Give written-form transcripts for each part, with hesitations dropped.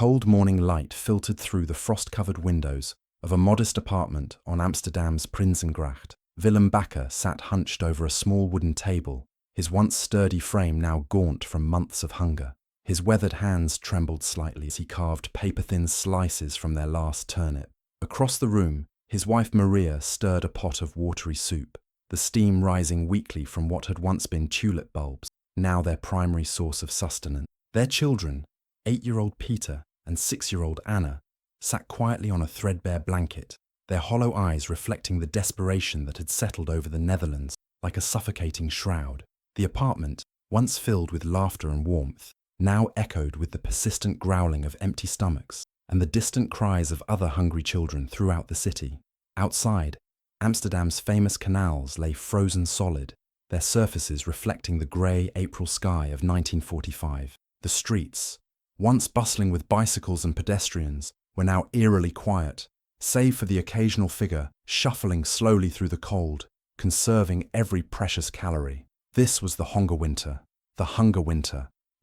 cold morning light filtered through the frost-covered windows of a modest apartment on Amsterdam's Prinsengracht. Willem Bakker sat hunched over a small wooden table, his once sturdy frame now gaunt from months of hunger. His weathered hands trembled slightly as he carved paper-thin slices from their last turnip. Across the room, his wife Maria stirred a pot of watery soup, the steam rising weakly from what had once been tulip bulbs, now their primary source of sustenance. Their children, 8-year-old Peter and 6-year-old Anna, sat quietly on a threadbare blanket, their hollow eyes reflecting the desperation that had settled over the Netherlands like a suffocating shroud. The apartment, once filled with laughter and warmth, now echoed with the persistent growling of empty stomachs and the distant cries of other hungry children throughout the city. Outside, Amsterdam's famous canals lay frozen solid, their surfaces reflecting the grey April sky of 1945. The streets, once bustling with bicycles and pedestrians, were now eerily quiet, save for the occasional figure shuffling slowly through the cold, conserving every precious calorie. This was the hunger winter,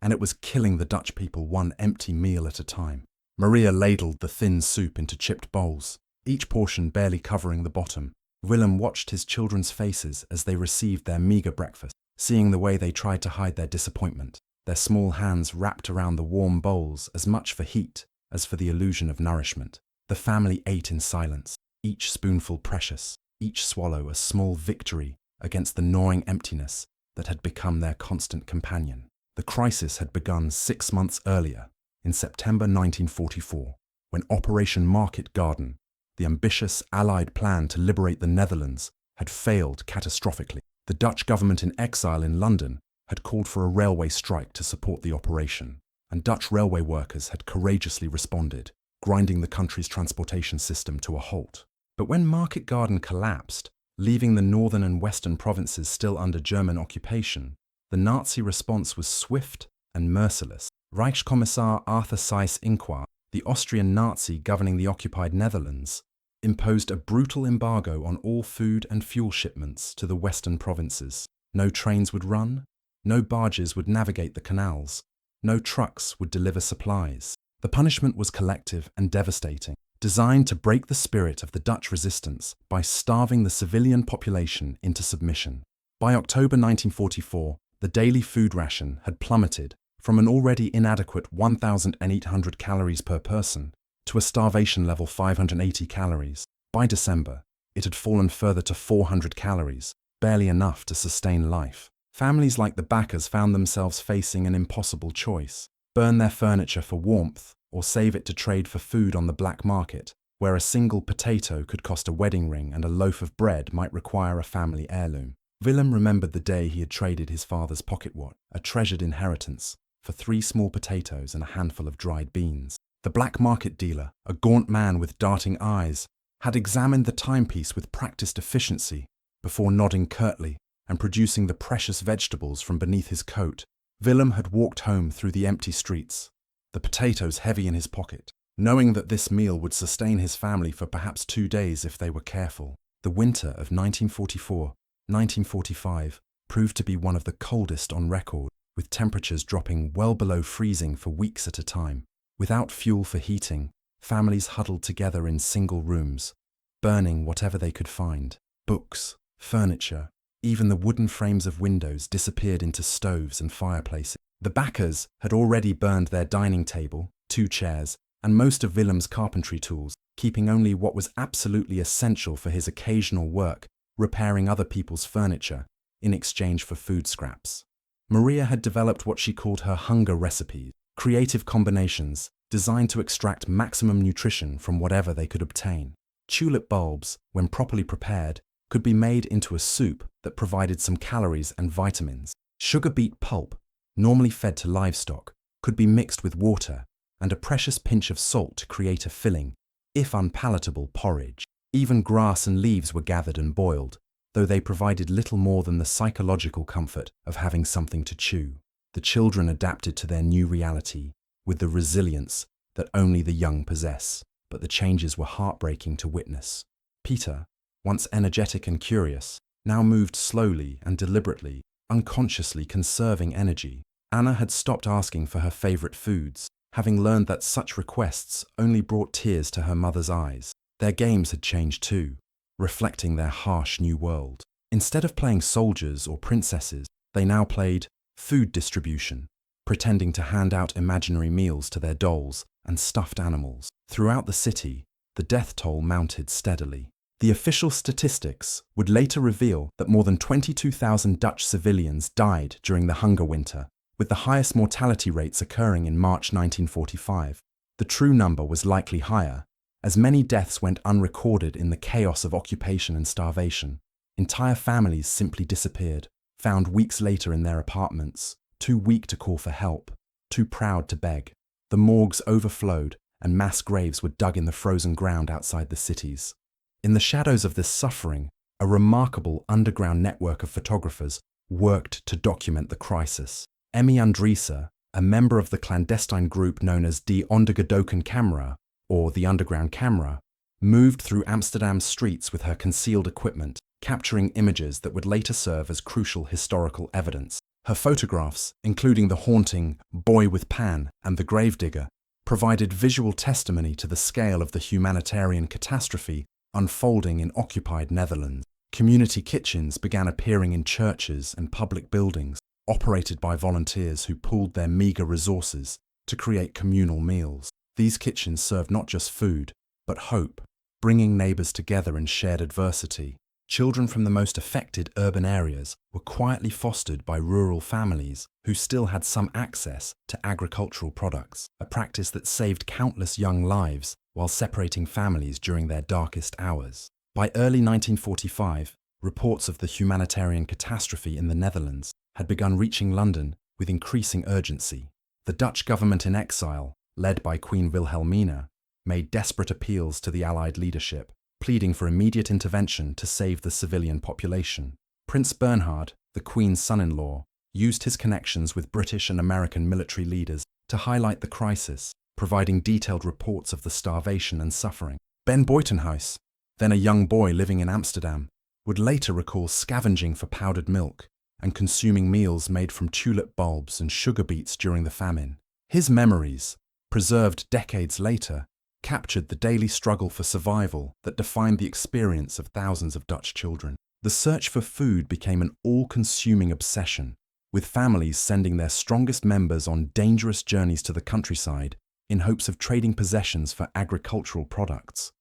and it was killing the Dutch people one empty meal at a time. Maria ladled the thin soup into chipped bowls, each portion barely covering the bottom. Willem watched his children's faces as they received their meagre breakfast, seeing the way they tried to hide their disappointment, their small hands wrapped around the warm bowls as much for heat as for the illusion of nourishment. The family ate in silence, each spoonful precious, each swallow a small victory against the gnawing emptiness that had become their constant companion. The crisis had begun 6 months earlier, in September 1944, when Operation Market Garden, the ambitious Allied plan to liberate the Netherlands, had failed catastrophically. The Dutch government in exile in London had called for a railway strike to support the operation, and Dutch railway workers had courageously responded, grinding the country's transportation system to a halt. But when Market Garden collapsed, leaving the northern and western provinces still under German occupation, the Nazi response was swift and merciless. Reichskommissar Arthur Seyss-Inquart, the Austrian Nazi governing the occupied Netherlands, imposed a brutal embargo on all food and fuel shipments to the western provinces. No trains would run, no barges would navigate the canals, no trucks would deliver supplies. The punishment was collective and devastating, designed to break the spirit of the Dutch resistance by starving the civilian population into submission. By October 1944, the daily food ration had plummeted from an already inadequate 1,800 calories per person to a starvation level 580 calories. By December, it had fallen further to 400 calories, barely enough to sustain life. Families like the Bakkers found themselves facing an impossible choice: burn their furniture for warmth or save it to trade for food on the black market, where a single potato could cost a wedding ring and a loaf of bread might require a family heirloom. Willem remembered the day he had traded his father's pocket watch, a treasured inheritance, for 3 small potatoes and a handful of dried beans. The black market dealer, a gaunt man with darting eyes, had examined the timepiece with practiced efficiency before nodding curtly and producing the precious vegetables from beneath his coat. Willem had walked home through the empty streets, the potatoes heavy in his pocket, knowing that this meal would sustain his family for perhaps 2 days if they were careful. The winter of 1944-1945 proved to be one of the coldest on record, with temperatures dropping well below freezing for weeks at a time. Without fuel for heating, families huddled together in single rooms, burning whatever they could find. Books, furniture, even the wooden frames of windows disappeared into stoves and fireplaces. The Bakkers had already burned their dining table, 2 chairs, and most of Willem's carpentry tools, keeping only what was absolutely essential for his occasional work, repairing other people's furniture, in exchange for food scraps. Maria had developed what she called her hunger recipes, creative combinations designed to extract maximum nutrition from whatever they could obtain. Tulip bulbs, when properly prepared, could be made into a soup that provided some calories and vitamins. Sugar beet pulp, normally fed to livestock, could be mixed with water and a precious pinch of salt to create a filling, if unpalatable, porridge. Even grass and leaves were gathered and boiled, though they provided little more than the psychological comfort of having something to chew. The children adapted to their new reality with the resilience that only the young possess, but the changes were heartbreaking to witness. Peter, once energetic and curious, now moved slowly and deliberately, unconsciously conserving energy. Anna had stopped asking for her favorite foods, having learned that such requests only brought tears to her mother's eyes. Their games had changed too, reflecting their harsh new world. Instead of playing soldiers or princesses, they now played food distribution, pretending to hand out imaginary meals to their dolls and stuffed animals. Throughout the city, the death toll mounted steadily. The official statistics would later reveal that more than 22,000 Dutch civilians died during the hunger winter, with the highest mortality rates occurring in March 1945. The true number was likely higher, as many deaths went unrecorded in the chaos of occupation and starvation. Entire families simply disappeared, found weeks later in their apartments, too weak to call for help, too proud to beg. The morgues overflowed, and mass graves were dug in the frozen ground outside the cities. In the shadows of this suffering, a remarkable underground network of photographers worked to document the crisis. Emmy Andriessen, a member of the clandestine group known as Die Ondergedoken Camera, or the Underground Camera, moved through Amsterdam's streets with her concealed equipment, capturing images that would later serve as crucial historical evidence. Her photographs, including the haunting Boy with Pan and the Gravedigger, provided visual testimony to the scale of the humanitarian catastrophe unfolding in occupied Netherlands. Community kitchens began appearing in churches and public buildings, operated by volunteers who pooled their meagre resources to create communal meals. These kitchens served not just food, but hope, bringing neighbors together in shared adversity. Children from the most affected urban areas were quietly fostered by rural families who still had some access to agricultural products, a practice that saved countless young lives while separating families during their darkest hours. By early 1945, reports of the humanitarian catastrophe in the Netherlands had begun reaching London with increasing urgency. The Dutch government in exile, led by Queen Wilhelmina, made desperate appeals to the Allied leadership, pleading for immediate intervention to save the civilian population. Prince Bernhard, the Queen's son-in-law, used his connections with British and American military leaders to highlight the crisis, providing detailed reports of the starvation and suffering. Ben Buitenhuis, then a young boy living in Amsterdam, would later recall scavenging for powdered milk and consuming meals made from tulip bulbs and sugar beets during the famine. His memories, preserved decades later, captured the daily struggle for survival that defined the experience of thousands of Dutch children. The search for food became an all-consuming obsession, with families sending their strongest members on dangerous journeys to the countryside in hopes of trading possessions for agricultural products.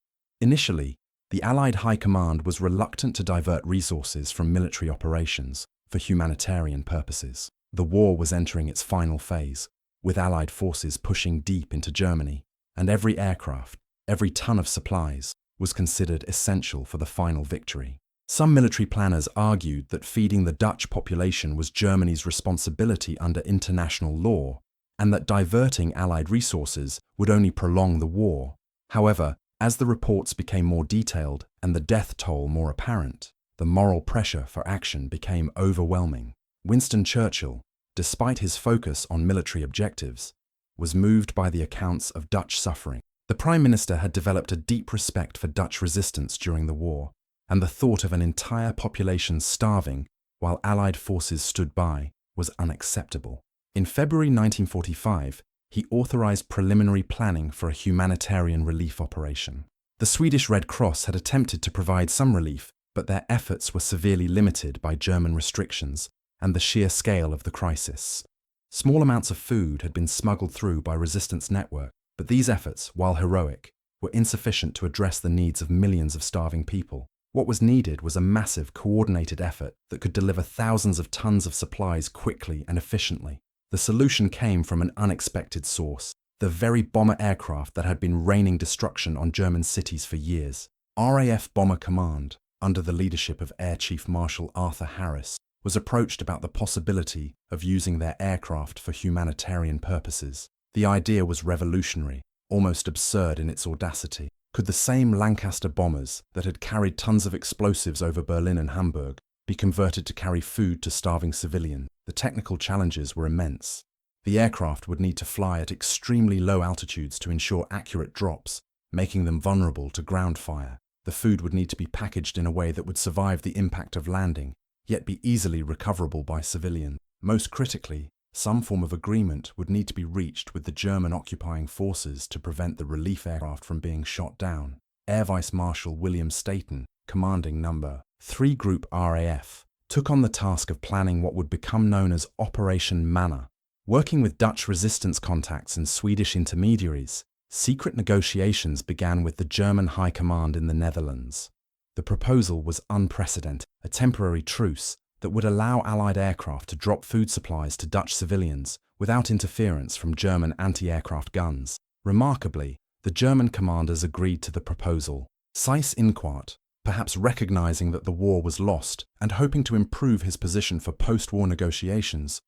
Initially, the Allied High Command was reluctant to divert resources from military operations for humanitarian purposes. The war was entering its final phase, with Allied forces pushing deep into Germany, and every aircraft, every ton of supplies, was considered essential for the final victory. Some military planners argued that feeding the Dutch population was Germany's responsibility under international law, and that diverting Allied resources would only prolong the war. However, as the reports became more detailed and the death toll more apparent, the moral pressure for action became overwhelming. Winston Churchill, despite his focus on military objectives, was moved by the accounts of Dutch suffering. The Prime Minister had developed a deep respect for Dutch resistance during the war, and the thought of an entire population starving while Allied forces stood by was unacceptable. In February 1945, he authorized preliminary planning for a humanitarian relief operation. The Swedish Red Cross had attempted to provide some relief, but their efforts were severely limited by German restrictions and the sheer scale of the crisis. Small amounts of food had been smuggled through by resistance networks, but these efforts, while heroic, were insufficient to address the needs of millions of starving people. What was needed was a massive, coordinated effort that could deliver thousands of tons of supplies quickly and efficiently. The solution came from an unexpected source, the very bomber aircraft that had been raining destruction on German cities for years. RAF Bomber Command, under the leadership of Air Chief Marshal Arthur Harris, was approached about the possibility of using their aircraft for humanitarian purposes. The idea was revolutionary, almost absurd in its audacity. Could the same Lancaster bombers that had carried tons of explosives over Berlin and Hamburg be converted to carry food to starving civilians? The technical challenges were immense. The aircraft would need to fly at extremely low altitudes to ensure accurate drops, making them vulnerable to ground fire. The food would need to be packaged in a way that would survive the impact of landing, yet be easily recoverable by civilians. Most critically, Some form of agreement would need to be reached with the German occupying forces to prevent the relief aircraft from being shot down. Air Vice Marshal William Staton, commanding No. 3 Group RAF, took on the task of planning what would become known as Operation Manna. Working with Dutch resistance contacts and Swedish intermediaries, secret negotiations began with the German High Command in the Netherlands. The proposal was unprecedented, a temporary truce that would allow Allied aircraft to drop food supplies to Dutch civilians without interference from German anti-aircraft guns. Remarkably, the German commanders agreed to the proposal. Seyss-Inquart, perhaps recognizing that the war was lost and hoping to improve his position for post-war negotiations,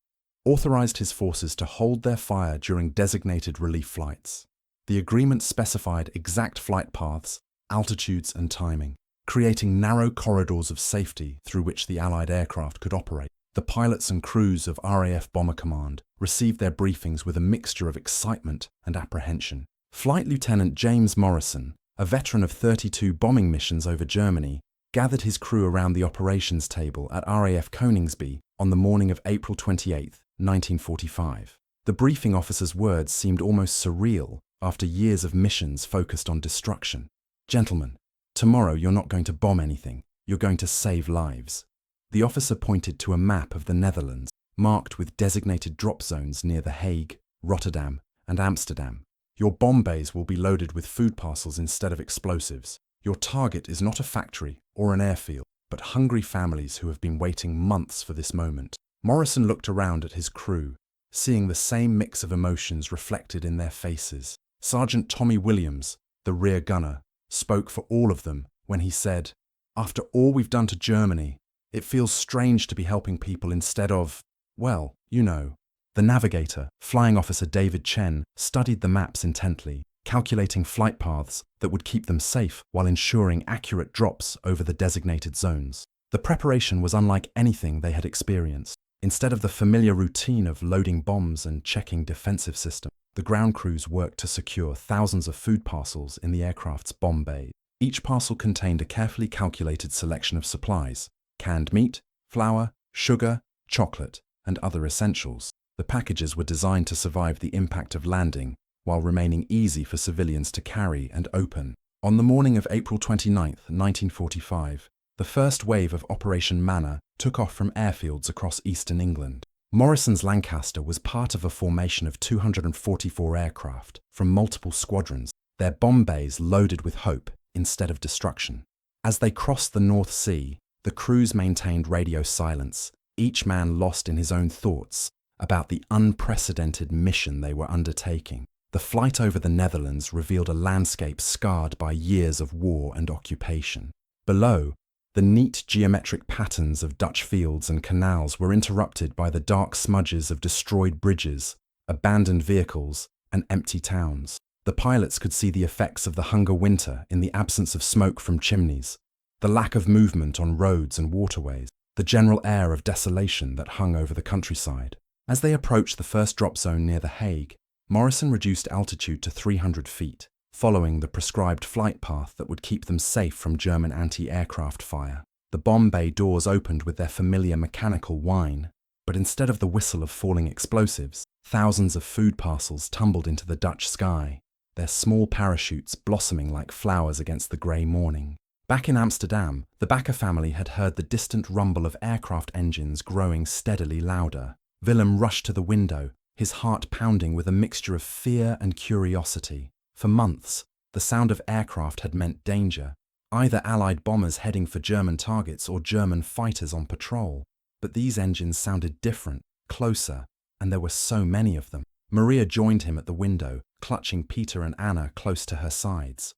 authorized his forces to hold their fire during designated relief flights. The agreement specified exact flight paths, altitudes and timing, creating narrow corridors of safety through which the Allied aircraft could operate. The pilots and crews of RAF Bomber Command received their briefings with a mixture of excitement and apprehension. Flight Lieutenant James Morrison, a veteran of 32 bombing missions over Germany, gathered his crew around the operations table at RAF Koningsby on the morning of April 28, 1945. The briefing officer's words seemed almost surreal after years of missions focused on destruction. "Gentlemen, tomorrow you're not going to bomb anything, you're going to save lives." The officer pointed to a map of the Netherlands, marked with designated drop zones near The Hague, Rotterdam, and Amsterdam. "Your bomb bays will be loaded with food parcels instead of explosives. Your target is not a factory or an airfield, but hungry families who have been waiting months for this moment." Morrison looked around at his crew, seeing the same mix of emotions reflected in their faces. Sergeant Tommy Williams, the rear gunner, spoke for all of them when he said, "After all we've done to Germany, it feels strange to be helping people instead of, well, you know." The navigator, Flying Officer David Chen, studied the maps intently, calculating flight paths that would keep them safe while ensuring accurate drops over the designated zones. The preparation was unlike anything they had experienced. Instead of the familiar routine of loading bombs and checking defensive systems, the ground crews worked to secure thousands of food parcels in the aircraft's bomb bay. Each parcel contained a carefully calculated selection of supplies: canned meat, flour, sugar, chocolate, and other essentials. The packages were designed to survive the impact of landing while remaining easy for civilians to carry and open. On the morning of April 29, 1945, the first wave of Operation Manna took off from airfields across eastern England. Morrison's Lancaster was part of a formation of 244 aircraft from multiple squadrons, their bomb bays loaded with hope instead of destruction. As they crossed the North Sea, the crews maintained radio silence, each man lost in his own thoughts about the unprecedented mission they were undertaking. The flight over the Netherlands revealed a landscape scarred by years of war and occupation. Below, the neat geometric patterns of Dutch fields and canals were interrupted by the dark smudges of destroyed bridges, abandoned vehicles, and empty towns. The pilots could see the effects of the hunger winter in the absence of smoke from chimneys, the lack of movement on roads and waterways, the general air of desolation that hung over the countryside. As they approached the first drop zone near The Hague, Morrison reduced altitude to 300 feet, following the prescribed flight path that would keep them safe from German anti-aircraft fire. The bomb bay doors opened with their familiar mechanical whine, but instead of the whistle of falling explosives, thousands of food parcels tumbled into the Dutch sky, their small parachutes blossoming like flowers against the grey morning. Back in Amsterdam, the Bakker family had heard the distant rumble of aircraft engines growing steadily louder. Willem rushed to the window, his heart pounding with a mixture of fear and curiosity. For months, the sound of aircraft had meant danger, either Allied bombers heading for German targets or German fighters on patrol. But these engines sounded different, closer, and there were so many of them. Maria joined him at the window, clutching Peter and Anna close to her sides.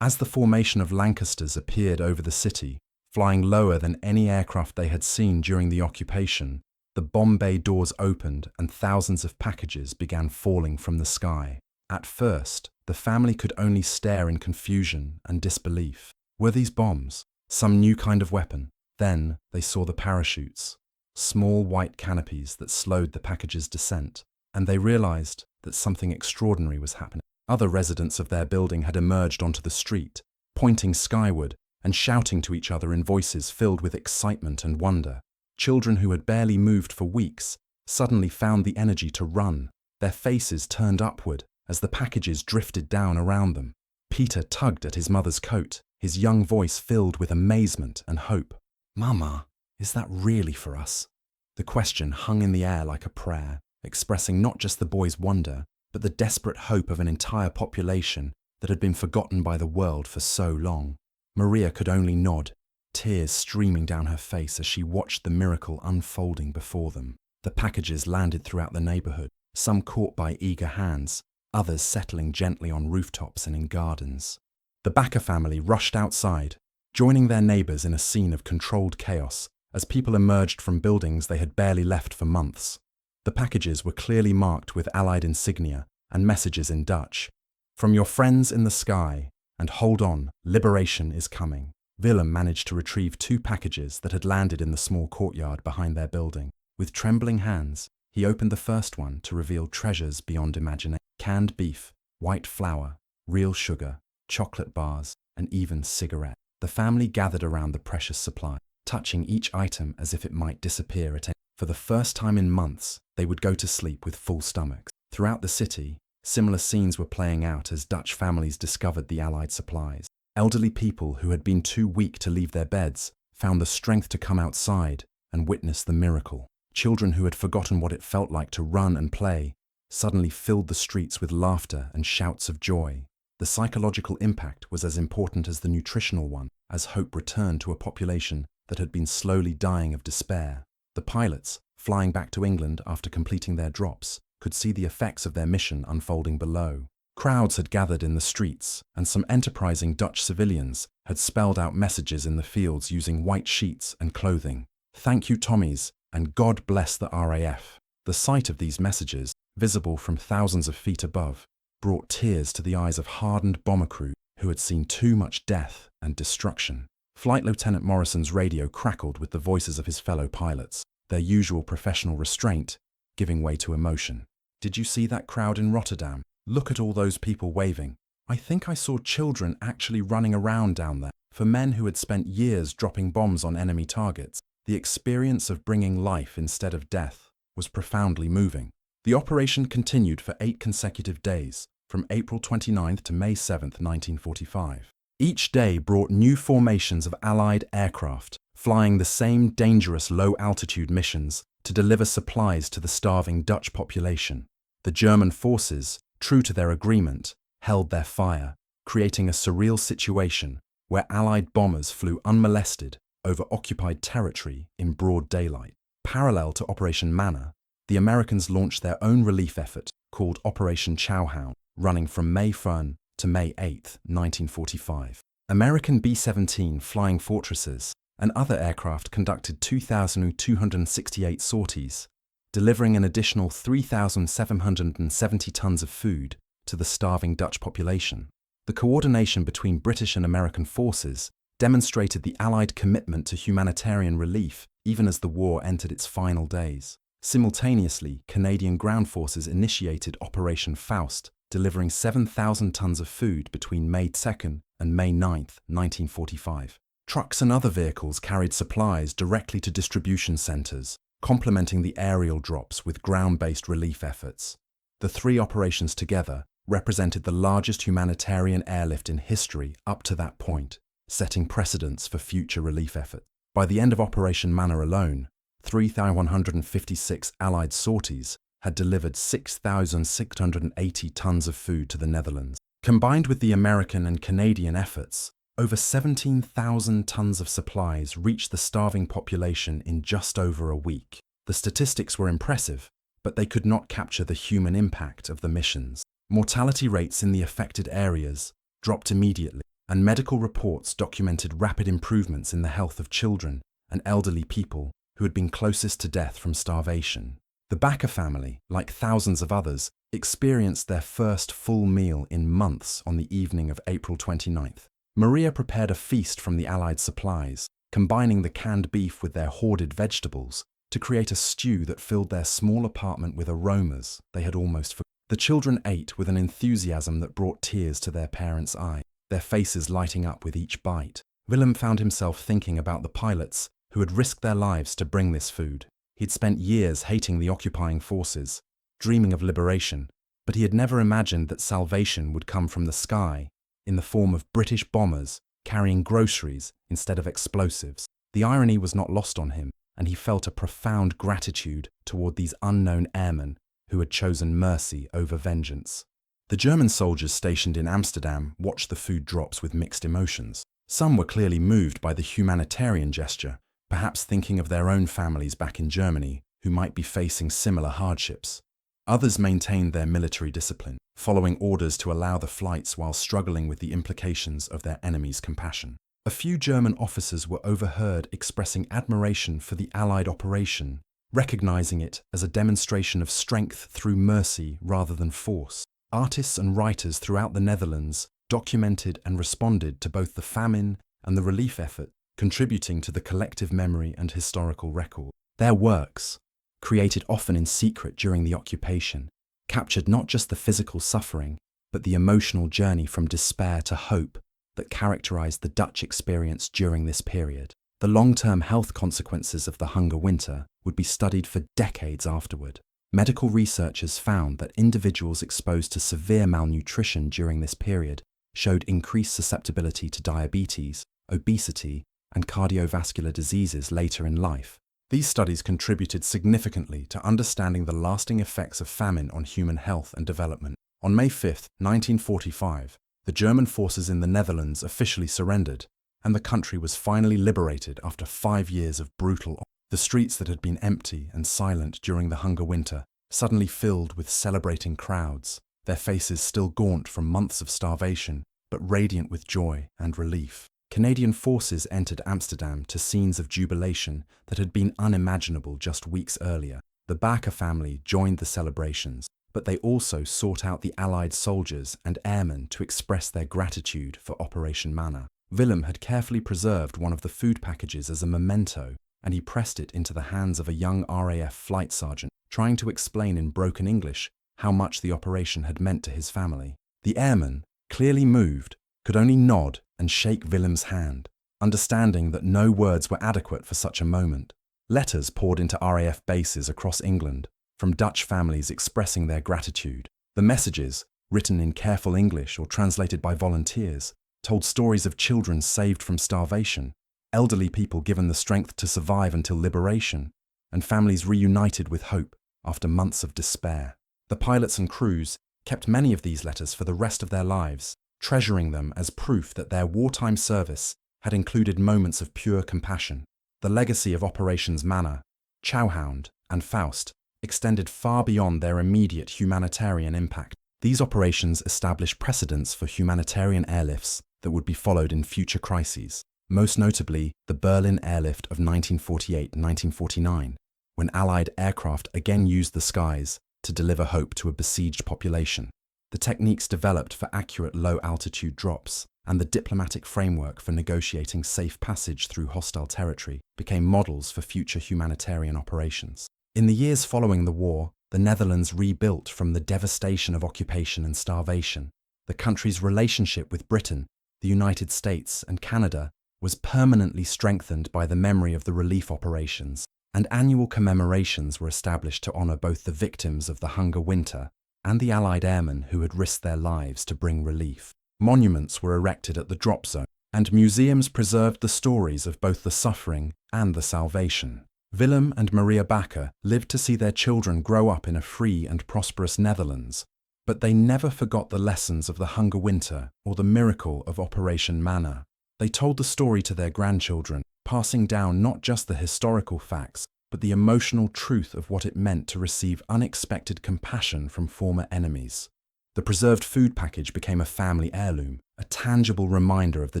As the formation of Lancasters appeared over the city, flying lower than any aircraft they had seen during the occupation, the bomb bay doors opened and thousands of packages began falling from the sky. At first, the family could only stare in confusion and disbelief. Were these bombs? Some new kind of weapon? Then they saw the parachutes, small white canopies that slowed the package's descent, and they realized that something extraordinary was happening. Other residents of their building had emerged onto the street, pointing skyward and shouting to each other in voices filled with excitement and wonder. Children who had barely moved for weeks suddenly found the energy to run, their faces turned upward as the packages drifted down around them. Peter tugged at his mother's coat, his young voice filled with amazement and hope. "Mama, is that really for us?" The question hung in the air like a prayer, expressing not just the boy's wonder, but the desperate hope of an entire population that had been forgotten by the world for so long. Maria could only nod, tears streaming down her face as she watched the miracle unfolding before them. The packages landed throughout the neighborhood, some caught by eager hands, others settling gently on rooftops and in gardens. The Backer family rushed outside, joining their neighbors in a scene of controlled chaos as people emerged from buildings they had barely left for months. The packages were clearly marked with Allied insignia and messages in Dutch. "From your friends in the sky, and hold on, liberation is coming." Willem managed to retrieve 2 packages that had landed in the small courtyard behind their building. With trembling hands, he opened the first one to reveal treasures beyond imagination. Canned beef, white flour, real sugar, chocolate bars, and even cigarettes. The family gathered around the precious supply, touching each item as if it might disappear at any. For the first time in months, they would go to sleep with full stomachs. Throughout the city, similar scenes were playing out as Dutch families discovered the Allied supplies. Elderly people who had been too weak to leave their beds found the strength to come outside and witness the miracle. Children who had forgotten what it felt like to run and play suddenly filled the streets with laughter and shouts of joy. The psychological impact was as important as the nutritional one, as hope returned to a population that had been slowly dying of despair. The pilots, flying back to England after completing their drops, could see the effects of their mission unfolding below. Crowds had gathered in the streets, and some enterprising Dutch civilians had spelled out messages in the fields using white sheets and clothing. "Thank you, Tommies, and God bless the RAF." The sight of these messages, visible from thousands of feet above, brought tears to the eyes of hardened bomber crew who had seen too much death and destruction. Flight Lieutenant Morrison's radio crackled with the voices of his fellow pilots, their usual professional restraint giving way to emotion. "Did you see that crowd in Rotterdam? Look at all those people waving. I think I saw children actually running around down there." For men who had spent years dropping bombs on enemy targets, the experience of bringing life instead of death was profoundly moving. The operation continued for 8 consecutive days, from April 29th to May 7th, 1945. Each day brought new formations of Allied aircraft, flying the same dangerous low-altitude missions to deliver supplies to the starving Dutch population. The German forces, true to their agreement, held their fire, creating a surreal situation where Allied bombers flew unmolested over occupied territory in broad daylight. Parallel to Operation Manna, the Americans launched their own relief effort called Operation Chowhound, running from May 1 to May 8, 1945. American B-17 Flying Fortresses and other aircraft conducted 2,268 sorties, delivering an additional 3,770 tons of food to the starving Dutch population. The coordination between British and American forces demonstrated the Allied commitment to humanitarian relief even as the war entered its final days. Simultaneously, Canadian ground forces initiated Operation Faust, delivering 7,000 tons of food between May 2nd and May 9th, 1945. Trucks and other vehicles carried supplies directly to distribution centres, complementing the aerial drops with ground-based relief efforts. The 3 operations together represented the largest humanitarian airlift in history up to that point, setting precedents for future relief efforts. By the end of Operation Manna alone, 3,156 Allied sorties had delivered 6,680 tons of food to the Netherlands. Combined with the American and Canadian efforts, over 17,000 tons of supplies reached the starving population in just over a week. The statistics were impressive, but they could not capture the human impact of the missions. Mortality rates in the affected areas dropped immediately, and medical reports documented rapid improvements in the health of children and elderly people who had been closest to death from starvation. The Backer family, like thousands of others, experienced their first full meal in months on the evening of April 29th. Maria prepared a feast from the Allied supplies, combining the canned beef with their hoarded vegetables to create a stew that filled their small apartment with aromas they had almost forgotten. The children ate with an enthusiasm that brought tears to their parents' eyes, their faces lighting up with each bite. Willem found himself thinking about the pilots who had risked their lives to bring this food. He'd spent years hating the occupying forces, dreaming of liberation, but he had never imagined that salvation would come from the sky, in the form of British bombers carrying groceries instead of explosives. The irony was not lost on him, and he felt a profound gratitude toward these unknown airmen who had chosen mercy over vengeance. The German soldiers stationed in Amsterdam watched the food drops with mixed emotions. Some were clearly moved by the humanitarian gesture, perhaps thinking of their own families back in Germany who might be facing similar hardships. Others maintained their military discipline, following orders to allow the flights while struggling with the implications of their enemies' compassion. A few German officers were overheard expressing admiration for the Allied operation, recognizing it as a demonstration of strength through mercy rather than force. Artists and writers throughout the Netherlands documented and responded to both the famine and the relief effort, contributing to the collective memory and historical record. Their works, created often in secret during the occupation, captured not just the physical suffering, but the emotional journey from despair to hope that characterized the Dutch experience during this period. The long-term health consequences of the hunger winter would be studied for decades afterward. Medical researchers found that individuals exposed to severe malnutrition during this period showed increased susceptibility to diabetes, obesity, and cardiovascular diseases later in life. These studies contributed significantly to understanding the lasting effects of famine on human health and development. On May 5, 1945, the German forces in the Netherlands officially surrendered, and the country was finally liberated after 5 years of brutal. The streets that had been empty and silent during the hunger winter suddenly filled with celebrating crowds, their faces still gaunt from months of starvation, but radiant with joy and relief. Canadian forces entered Amsterdam to scenes of jubilation that had been unimaginable just weeks earlier. The Baker family joined the celebrations, but they also sought out the Allied soldiers and airmen to express their gratitude for Operation Manna. Willem had carefully preserved one of the food packages as a memento, and he pressed it into the hands of a young RAF flight sergeant, trying to explain in broken English how much the operation had meant to his family. The airman, clearly moved, could only nod and shake Willem's hand, understanding that no words were adequate for such a moment. Letters poured into RAF bases across England, from Dutch families expressing their gratitude. The messages, written in careful English or translated by volunteers, told stories of children saved from starvation, elderly people given the strength to survive until liberation, and families reunited with hope after months of despair. The pilots and crews kept many of these letters for the rest of their lives, treasuring them as proof that their wartime service had included moments of pure compassion. The legacy of Operations Manna, Chowhound, and Faust extended far beyond their immediate humanitarian impact. These operations established precedents for humanitarian airlifts that would be followed in future crises, most notably the Berlin airlift of 1948-1949, when Allied aircraft again used the skies to deliver hope to a besieged population. The techniques developed for accurate low-altitude drops and the diplomatic framework for negotiating safe passage through hostile territory became models for future humanitarian operations. In the years following the war, the Netherlands rebuilt from the devastation of occupation and starvation. The country's relationship with Britain, the United States, and Canada was permanently strengthened by the memory of the relief operations, and annual commemorations were established to honor both the victims of the hunger winter and the Allied airmen who had risked their lives to bring relief. Monuments were erected at the drop zone, and museums preserved the stories of both the suffering and the salvation. Willem and Maria Baker lived to see their children grow up in a free and prosperous Netherlands, but they never forgot the lessons of the hunger winter or the miracle of Operation Manna. They told the story to their grandchildren, passing down not just the historical facts, but the emotional truth of what it meant to receive unexpected compassion from former enemies. The preserved food package became a family heirloom, a tangible reminder of the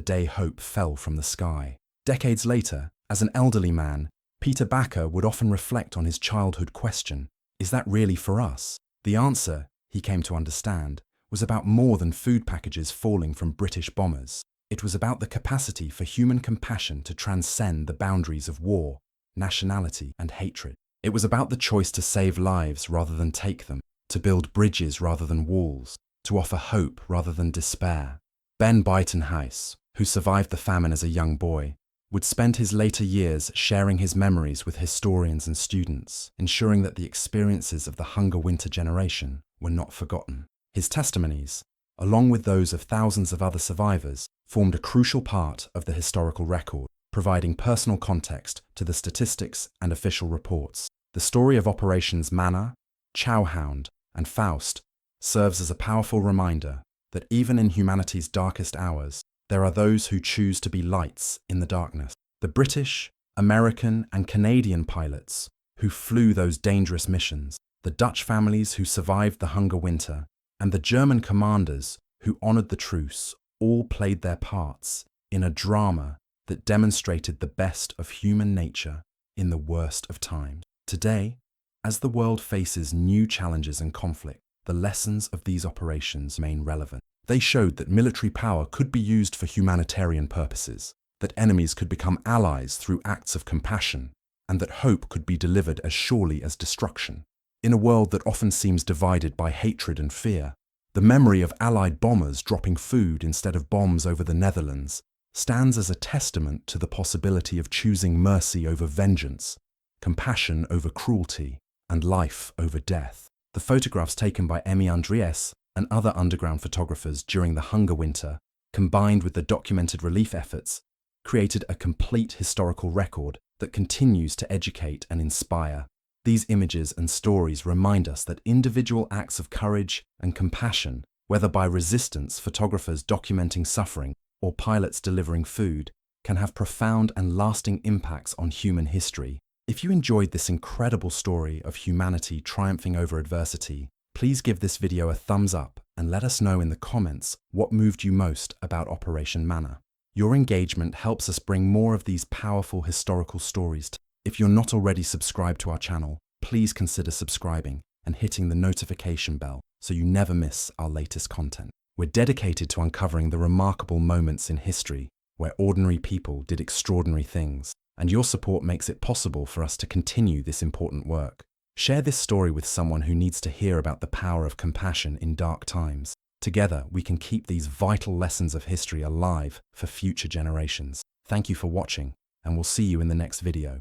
day hope fell from the sky. Decades later, as an elderly man, Peter Baker would often reflect on his childhood question, "Is that really for us?" The answer, he came to understand, was about more than food packages falling from British bombers. It was about the capacity for human compassion to transcend the boundaries of war, nationality, and hatred. It was about the choice to save lives rather than take them, to build bridges rather than walls, to offer hope rather than despair. Ben Buitenhuis, who survived the famine as a young boy, would spend his later years sharing his memories with historians and students, ensuring that the experiences of the Hunger Winter generation were not forgotten. His testimonies, along with those of thousands of other survivors, formed a crucial part of the historical record, providing personal context to the statistics and official reports. The story of Operations Manna, Chowhound, and Faust serves as a powerful reminder that even in humanity's darkest hours, there are those who choose to be lights in the darkness. The British, American, and Canadian pilots who flew those dangerous missions, the Dutch families who survived the Hunger Winter, and the German commanders who honored the truce all played their parts in a drama that demonstrated the best of human nature in the worst of times. Today, as the world faces new challenges and conflict, the lessons of these operations remain relevant. They showed that military power could be used for humanitarian purposes, that enemies could become allies through acts of compassion, and that hope could be delivered as surely as destruction. In a world that often seems divided by hatred and fear, the memory of Allied bombers dropping food instead of bombs over the Netherlands stands as a testament to the possibility of choosing mercy over vengeance, compassion over cruelty, and life over death. The photographs taken by Emmy Andries and other underground photographers during the Hunger Winter, combined with the documented relief efforts, created a complete historical record that continues to educate and inspire. These images and stories remind us that individual acts of courage and compassion, whether by resistance photographers documenting suffering or pilots delivering food, can have profound and lasting impacts on human history. If you enjoyed this incredible story of humanity triumphing over adversity, please give this video a thumbs up and let us know in the comments what moved you most about Operation Manna. Your engagement helps us bring more of these powerful historical stories. If you're not already subscribed to our channel, please consider subscribing and hitting the notification bell so you never miss our latest content. We're dedicated to uncovering the remarkable moments in history where ordinary people did extraordinary things, and your support makes it possible for us to continue this important work. Share this story with someone who needs to hear about the power of compassion in dark times. Together, we can keep these vital lessons of history alive for future generations. Thank you for watching, and we'll see you in the next video.